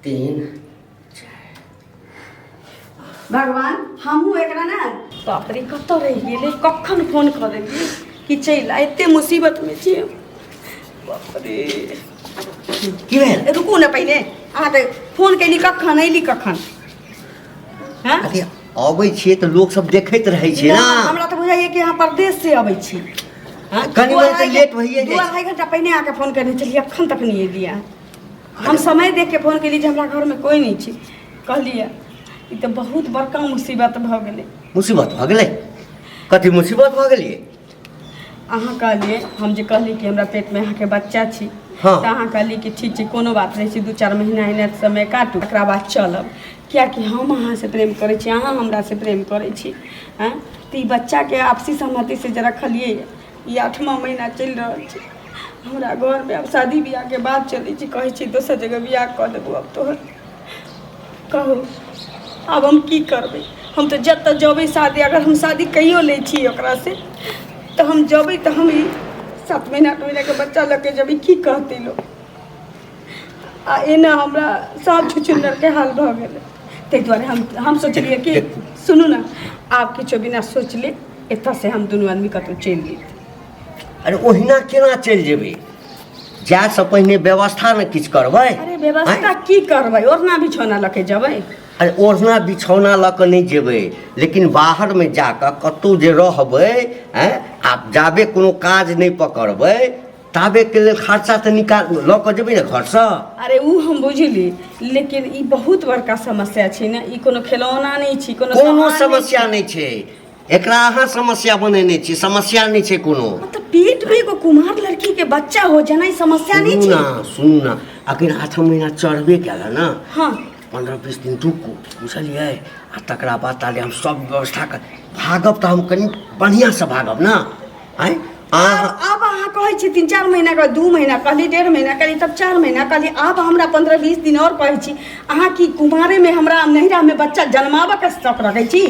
3 भगवान हमहू एकरा ना बाप रे कत रह गेले कखन फोन कर देलिए कि चल एते मुसीबत में छी बाप रे की भेल रुकू ना पहले अहाँ तऽ फोन कैली कखन अइली कखन हैं अरे अबै छिए तऽ लोग सब देखैत रहै छै ना हमरा तऽ बुझाइए कि अहाँ परदेश से अबै छी कनी बजे लेट भइए जाइ 2-2.5 घंटा पहले आके फोन करने चलिए अखन तक नहीं एलिए हम समय देख के फोन कैली जे हमरा घर में कोई नहीं छी कहलिए ई तऽ बहुत बड़का मुसीबत भ गेलै मुसीबत भ गेलै कथी मुसीबत भ गेलै अहाँ कहलिए हम जे कहली कि हमरा पेट में अहाँ के बच्चा छी हाँ। तऽ अहाँ कहली कि ठीक छै कोनो बात नहीं छै 2-4 महीना एने समय काटू एकरा बाद चलब कियाकि हम अहाँ से प्रेम करै छी अहाँ हमरा से प्रेम करै छी हैं तऽ ई बच्चा के आपसी सहमति से जे रखलिए ई 8वां महीना चल रहल छै हमरा घर में अब शादी ब्याह के बात चलै छै कहै छी दोसर जगह ब्याह कऽ देबू अब तोहर कहू अब हम की करबै हम तो जब तक जबै शादी अगर हम शादी कहियो लै छी ओकरा से तो हम जबै तो हम 7 महीना 8 महीना के बच्चा लऽ के जबै की कहतै लोग आ एना हमरा सब छुछुंदर के हाल भऽ गेलै ताहि दुआरे हम सोचलिए कि सुनू ना आप किछो बिना सोचले एतऽ से हम दुनू आदमी कतौ चलि जेबै अरे ओहिना केना चलि जेबै जाए से पहिने व्यवस्था न किछु करबै अरे व्यवस्था की करबै ओढ़ना बिछौना लऽ के जबै अरे ओढ़ना बिछौना लऽ कऽ नहि जेबै लेकिन बाहर में जाकऽ कतौ जे रहबै हैं आप जाबे कोनो काज नहीं पकड़बै ताबे के लेल खर्चा तऽ निकाल लऽ कऽ जेबै ने घर से अरे ऊ हम बुझली लेकिन ई बहुत बड़का समस्या छै ना ई कोनो खिलौना नहीं छी कोनो समस्या नहीं छै एकरा अहाँ समस्या बनेने छी समस्या नहीं छै कोनो मतलब पेट में एगो कुमार लड़की के बच्चा हो जाना समस्या नहीं छै सुनू ना अखन 8 महीना चढ़बे केला ना हाँ 15-20 दिन रुकू बुझलिए आ तकरा बाद ताले हम सब व्यवस्था कर भागब तऽ हम कनी बढ़िया से भागब ना आय अब अहाँ कहै छी 3-4 महीना का 2 महीना कहली 1.5 महीना कहली तब 4 महीना कहली अब हमरा 15-20 दिन और कहै छी अहाँ की कुमारे में हमरा नहिरा में बच्चा जन्माबऽ के शौक रखै छी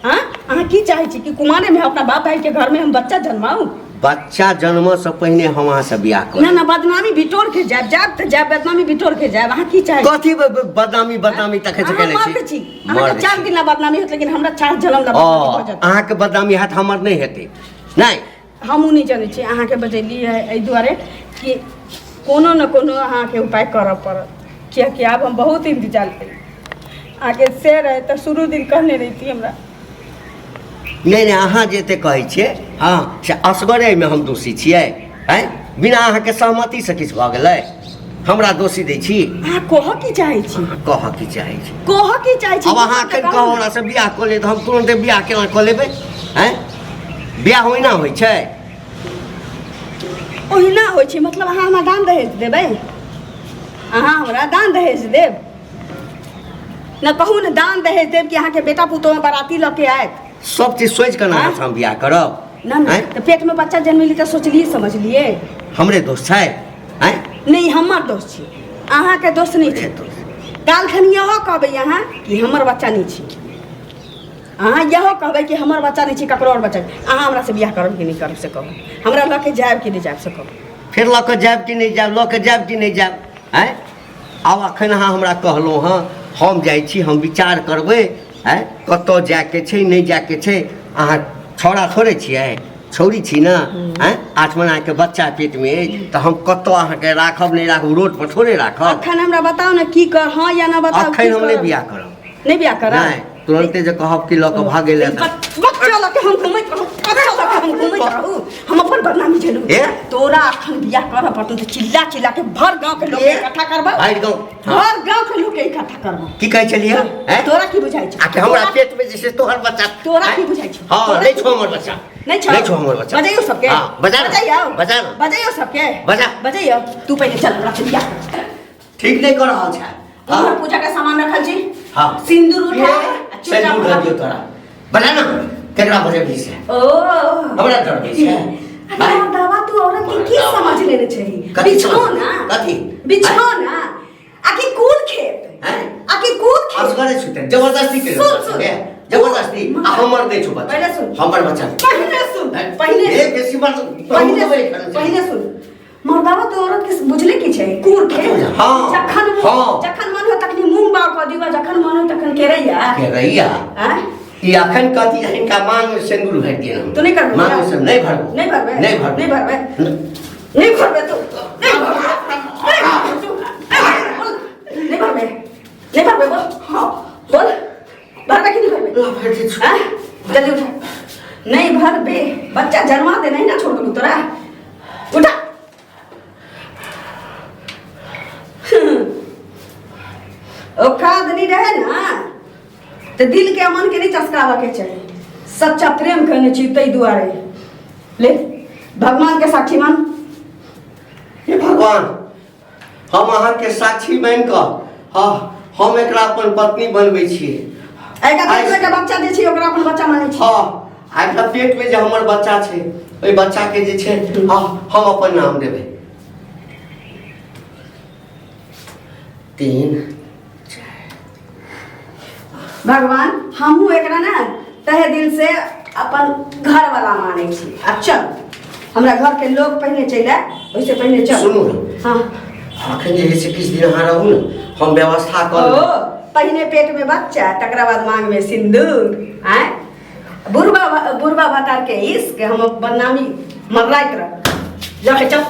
हाँ अहाँ की चाहै छी कि कुमारे में अपना बाप भाई के घर में हम बच्चा जन्माऊ बच्चा जन्म से पहले हम अहाँ से बियाह कर ना बदनामी बिटोर के जाब तऽ जाब बदनामी बिटोर के जाब अहाँ की चाहै कथी बदनामी तकै छै केले छी अहाँ के 4 दिन ला बदनामी होत लेकिन हमरा 4 जन्म ला बदनामी हो जात अहाँ के बदनामी हाथ हमर नहीं हेतै नहीं हमहूँ नहीं जानै छी अहाँ के बजैली है एहि दुआरे कि कोनो न कोनो अहाँ के उपाय करऽ पड़त कियाकि आब हम बहुत इंतजार करी आगे से रहे तऽ शुरू दिन कहने रही हमरा नहीं अहाँ जेते कहै छियै हाँ से असगरे में हम दोषी छियै हैं बिना अहाँ के सहमति से किछु भऽ गेलै हमरा दोषी दै छी अहाँ कहऽ की चाहै छी कहऽ की चाहै छी अब अहाँ के कहू हमरा से बियाह कऽ ले तऽ हम तुरंते बियाह केना कऽ लेबै हैं बियाह ओहिना होइ छै ओहिना होइ छै मतलब अहाँ हमरा दान दहेज देबै अहाँ हमरा दान दहेज देब न कहू ने दान दहेज देब कि अहाँ के बेटा पुतोह में बाराती लऽ के आयत सब चीज सोच कर ना हम बियाह करब ना तो पेट में बच्चा जन्मेली तो सोचलिए समझलिए हमरे दोस्त छै हैं नहीं हमर दोस्त छी अहाँ के दोस्त नहीं छै काल खन यहो कहबै अहाँ कि हमर बच्चा नहीं छी अहाँ यहो कहबै कि हमर बच्चा नहीं छी ककरो और बच्चा अहाँ हमरा से बियाह करब कि नहीं करब से कहू हमरा लऽ के जायब कि नहीं जायब से कहू फिर लऽ के जायब कि नहीं जायब लऽ के जायब कि नहीं जायब हैं आब अखन अहाँ हमरा कहलहुँ हाँ हम जाइ छी हम विचार करबै हैं कतौ जाके छै नहीं जाके छै अहाँ छौड़ा थोड़े छियै छौरी छी ना हैं 8 महीना के बच्चा पेट में तो हम कतौ अहाँ के राखब नहीं राखब रोड पर थोड़े राखब अखन हमरा बताओ ना की कर हाँ या ना बताओ अखन हम नहीं बियाह करब नहीं बियाह करब नहीं तुरंते जे कहब कि लऽ के भागे ले बच्चा लऽ के हम घुमैत रहू बच्चा लऽ के हम घुमैत रहू हम अपन बदनामी झेलू तोरा अखन बियाह करब पड़तौ तऽ चिल्ला के भर गांव के लोग इकट्ठा करबा भर गांव के लोग इकट्ठा करबा की कहै छलिए हैं तोरा की बुझाइ छै आके हमरा पेट में जैसे तोहर बच्चा तोरा की बुझाइ छै हां नहीं छो हमर बच्चा नहीं छो हमर बच्चा बजाइयो सबके हां बजाइयो सबके बजाइयो तू पहले चल हमरा से बियाह ठीक नहीं कर रहल छै हां पूजा के सामान रखल छी हां सिंदूर उठा सिंदूर उठा दियो तोरा बना ना केकरा बजे भी से ओ हमरा डर भी से दावा तू औरत की समझ लेने चाहिए बिछौना कथी बिछौना आखिर कूद खेत हैं आखिर कूद खेत असगरे छुटे जबरदस्ती के जबरदस्ती आ हमर दे छु बच्चा पहले सुन हमर बच्चा पहले सुन पहले ए बेसी बार पहले सुन मर्दावा तो औरत के बुझले की छै कूद खेत हां जखन मन हो तखनी मुंह बाव क दिबा जखन मन हो तखन केरैया के रैया हैं ई अखन कथी है इनका मांग में सिंदूर भर दिए तू नहीं करबे मांग में से नहीं भरबो नहीं भरबे नहीं भरबो नहीं भरबे नहीं भरबे तू नहीं भरबे नहीं भरबे बोल हां बोल भरबे कि नहीं भरबे भर दे हैं जल्दी उठ नहीं भरबे बच्चा जन्मा दे नहीं ना छोड़ दूं तोरा उठा औकात नहीं रहे ना तो दिल के मन के नहीं चस्कावा के चाहिए सच्चा प्रेम करने चाहिए तई दुआरे ले भगवान के साक्षी मान हे भगवान हम अहाँ के साक्षी बन कऽ हम एकरा अपन पत्नी बनबै छियै आइका पेट में के बच्चा जे छै ओकरा अपन बच्चा मानै छी हाँ आइका पेट में जे हमर बच्चा छै ओइ बच्चा के जे छै हम अपन नाम देबै 3 भगवान हमहू एकरा ना तहे दिल से अपन घर वाला माने छी अब चल हमरा घर के लोग पहले चले वैसे पहले चल सुनू ना हाँ अखन जे है से किछु दिन अहाँ रहू ने हम व्यवस्था कर ओ पहले पेट में बच्चा तकरा बाद मांग में सिंदूर आए बुढ़वा भतार के इश्क हम बदनामी मरलाइत रह जाके चल